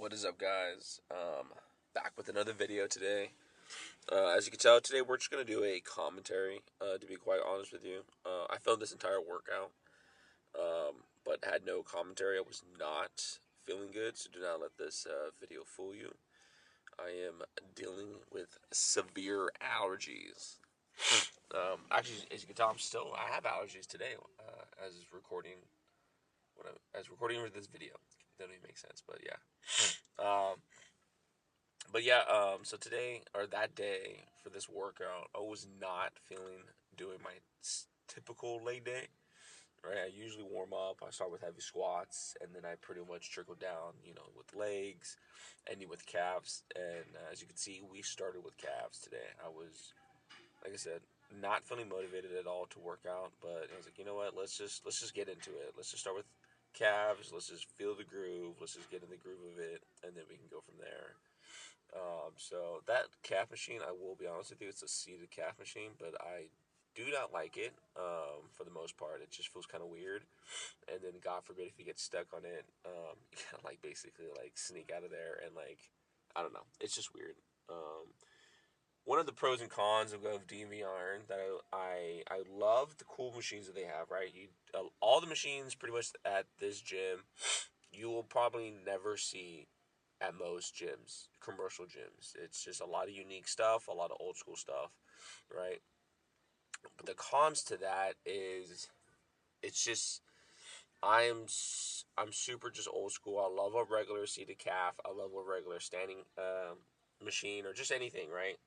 What is up, guys? Back with another video today. As you can tell, today we're just going to do a commentary, to be quite honest with you. I filmed this entire workout, but had no commentary. I was not feeling good, so do not let this video fool you. I am dealing with severe allergies. Actually, as you can tell, I have allergies today, as recording with this video. That doesn't even make sense, but yeah. So today, or that day, for this workout, I was not doing my typical leg day, right? I usually warm up, I start with heavy squats, and then I pretty much trickle down, with legs, ending with calves, and as you can see, we started with calves today. I was, like I said, not feeling motivated at all to work out, but I was like, you know what, let's just get into it. Let's just start with calves, let's just feel the groove, let's just get in the groove of it, and then we can go from there. So that calf machine, I will be honest with you, it's a seated calf machine, but I do not like it, for the most part. It just feels kind of weird, and then God forbid if you get stuck on it, you gotta basically sneak out of there, and I don't know, it's just weird. One of the pros and cons of DNVR that I love the cool machines that they have, right? All the machines pretty much at this gym, you will probably never see at most gyms, commercial gyms. It's just a lot of unique stuff, a lot of old school stuff, right? But the cons to that is, it's just, I'm super just old school. I love a regular seated calf. I love a regular standing machine, or just anything, right?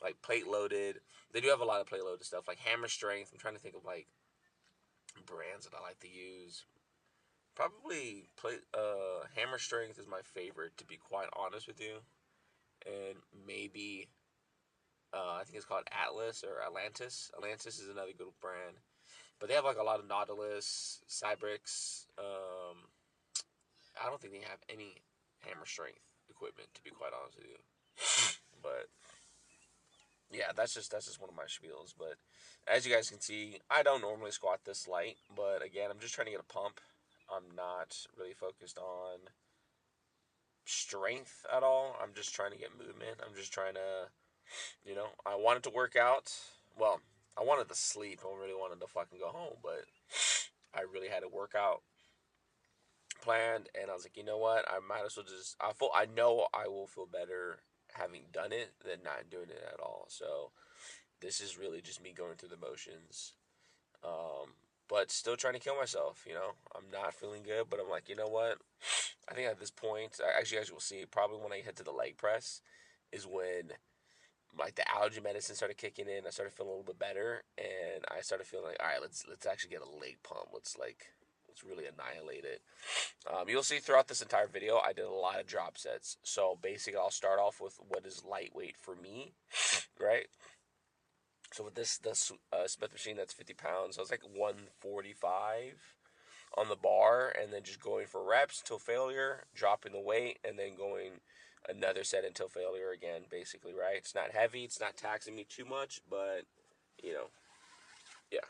Like plate loaded. They do have a lot of plate loaded stuff, like hammer strength. I'm trying to think of brands that I like to use. Probably hammer strength is my favorite, to be quite honest with you. And maybe I think it's called Atlas or Atlantis. Atlantis is another good brand. But they have a lot of Nautilus, Cybrix. I don't think they have any hammer strength equipment, to be quite honest with you. But yeah, that's just one of my spiels. But as you guys can see, I don't normally squat this light, but again, I'm just trying to get a pump. I'm not really focused on strength at all. I'm just trying to get movement. I'm just trying to, I wanted to work out. Well, I wanted to sleep. I really wanted to fucking go home, but I really had a workout planned, and I was like, you know what? I might as well I know I will feel better having done it than not doing it at all. So this is really just me going through the motions. But still trying to kill myself, I'm not feeling good, but I'm like, you know what? I think at this point, actually, as you will see, probably when I head to the leg press is when, the allergy medicine started kicking in. I started feeling a little bit better, and I started feeling like, all right, let's actually get a leg pump. Let's really annihilate it. You'll see throughout this entire video, I did a lot of drop sets. So basically, I'll start off with what is lightweight for me, right? So with this Smith machine, that's 50 pounds. I was 145 on the bar, and then just going for reps until failure, dropping the weight, and then going another set until failure again, basically, right? It's not heavy. It's not taxing me too much, but, yeah.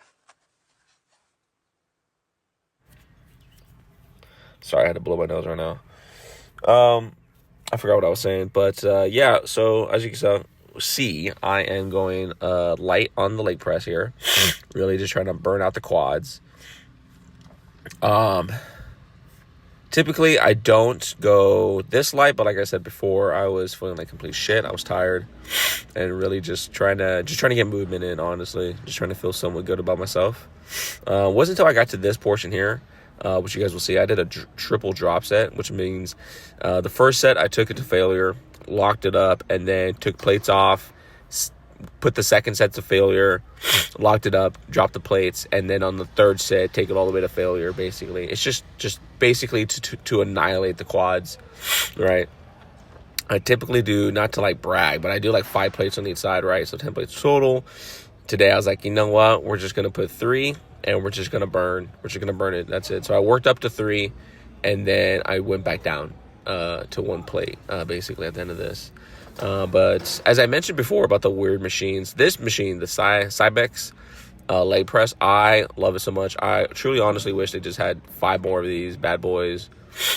Sorry, I had to blow my nose right now. I forgot what I was saying, but, yeah, so as you can see, I am going light on the leg press here. Really just trying to burn out the quads. Typically I don't go this light, but like I said before, I was feeling like complete shit. I was tired, and really just trying to get movement in, honestly. Just trying to feel somewhat good about myself. Wasn't until I got to this portion here, which you guys will see, I did a triple drop set, which means the first set I took it to failure, locked it up, and then took plates off, put the second set to failure, locked it up, dropped the plates, and then on the third set, take it all the way to failure, basically. It's just basically to annihilate the quads, right? I typically do, not to brag, but I do 5 plates on each side, right? So 10 plates total. Today I was like, you know what? We're just going to put 3, and we're just going to burn. We're just going to burn it. That's it. So I worked up to 3, and then I went back down to 1 plate, basically, at the end of this. But as I mentioned before about the weird machines, this machine, the Cybex leg press, I love it so much. I truly, honestly wish they just had 5 more of these bad boys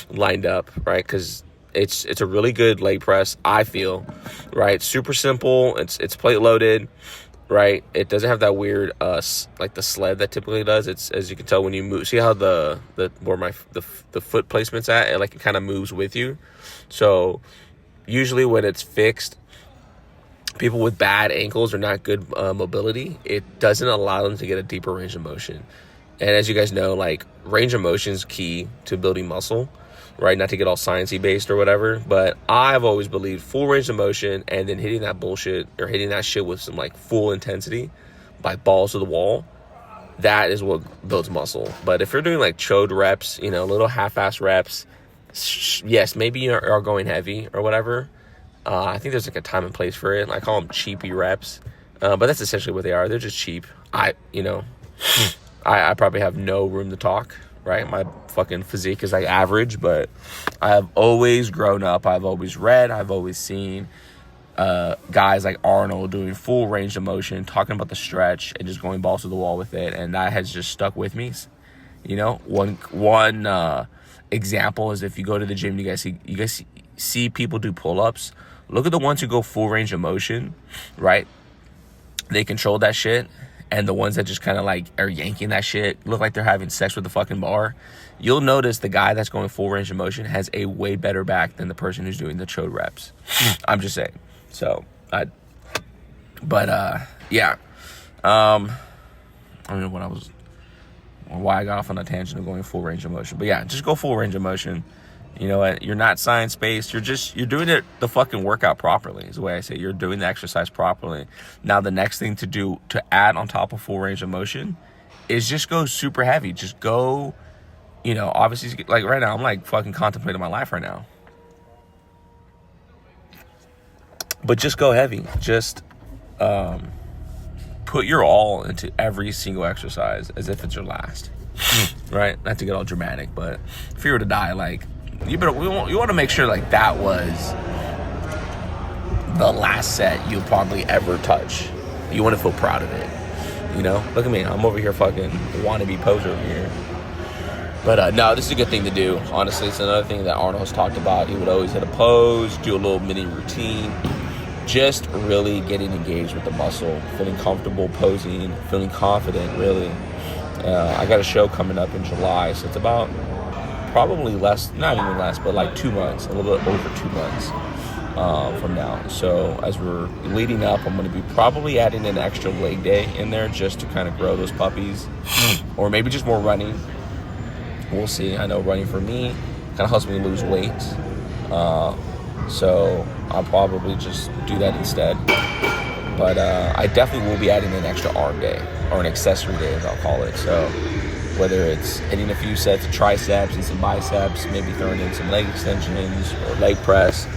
lined up, right? Because It's a really good leg press, I feel, right? Super simple. It's plate loaded, right? It doesn't have that weird like the sled that typically does. It's, as you can tell when you move. See how the foot placement's at? It kind of moves with you. So usually when it's fixed, people with bad ankles or not good mobility, it doesn't allow them to get a deeper range of motion. And as you guys know, like, range of motion is key to building muscle, right? Not to get all sciencey based or whatever, but I've always believed full range of motion and then hitting that bullshit or hitting that shit with some like full intensity, like balls to the wall, that is what builds muscle. But if you're doing like chode reps, you know, little half-ass reps, yes, maybe you are going heavy or whatever. I think there's like a time and place for it. I call them cheapy reps, but that's essentially what they are. They're just cheap. I probably have no room to talk, right? My fucking physique is like average, but I've always grown up. I've always read. I've always seen guys like Arnold doing full range of motion, talking about the stretch and just going balls to the wall with it, and that has just stuck with me. You know, one example is if you go to the gym, you guys see people do pull-ups. Look at the ones who go full range of motion, right? They control that shit. And the ones that just kind of like are yanking that shit, look like they're having sex with the fucking bar. You'll notice the guy that's going full range of motion has a way better back than the person who's doing the chode reps. I'm just saying. So, yeah. I don't know why I got off on a tangent of going full range of motion. But yeah, just go full range of motion. You know what? You're not science-based. You're doing it the fucking workout properly is the way I say it. You're doing the exercise properly. Now, the next thing to do to add on top of full range of motion is just go super heavy. Just go, you know, obviously, like right now, I'm like fucking contemplating my life right now. But just go heavy. Just put your all into every single exercise as if it's your last. Right? Not to get all dramatic, but if you were to die, like, you want to make sure like that was the last set you'll probably ever touch. You want to feel proud of it. You know, look at me. I'm over here fucking wannabe poser over here. But no, this is a good thing to do. Honestly, it's another thing that Arnold has talked about. He would always hit a pose, do a little mini routine, just really getting engaged with the muscle, feeling comfortable posing, feeling confident. Really, I got a show coming up in July, so it's about probably less, not even less, but like 2 months, a little bit over 2 months from now. So as we're leading up, I'm going to be probably adding an extra leg day in there just to kind of grow those puppies, or maybe just more running. We'll see. I know running for me kind of helps me lose weight, so I'll probably just do that instead. But I definitely will be adding an extra arm day, or an accessory day as I'll call it. So whether it's hitting a few sets of triceps and some biceps, maybe throwing in some leg extensions or leg press,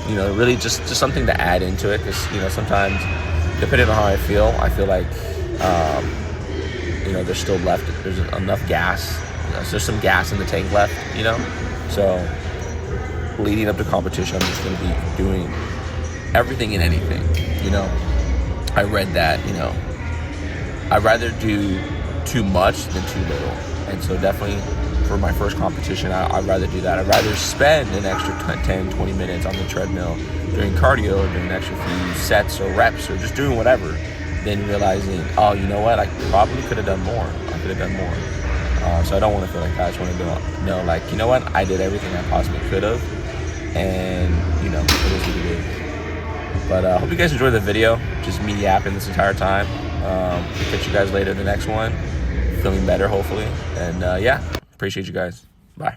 you know, really just something to add into it. Because, you know, sometimes, depending on how I feel like, you know, there's still left, there's enough gas. You know, so there's some gas in the tank left, you know. So leading up to competition, I'm just going to be doing everything and anything, you know. I read that, you know, I'd rather do too much than too little. And so definitely for my first competition, I'd rather do that. I'd rather spend an extra 10, 20 minutes on the treadmill doing cardio or doing an extra few sets or reps or just doing whatever, than realizing, oh, you know what, I probably could have done more. So I don't want to feel like that. I just want to know, like, you know what, I did everything I possibly could have, and, you know, it is what it is. But I hope you guys enjoyed the video, just me yapping this entire time. Catch you guys later in the next one. Feeling better, hopefully. And yeah, appreciate you guys. Bye.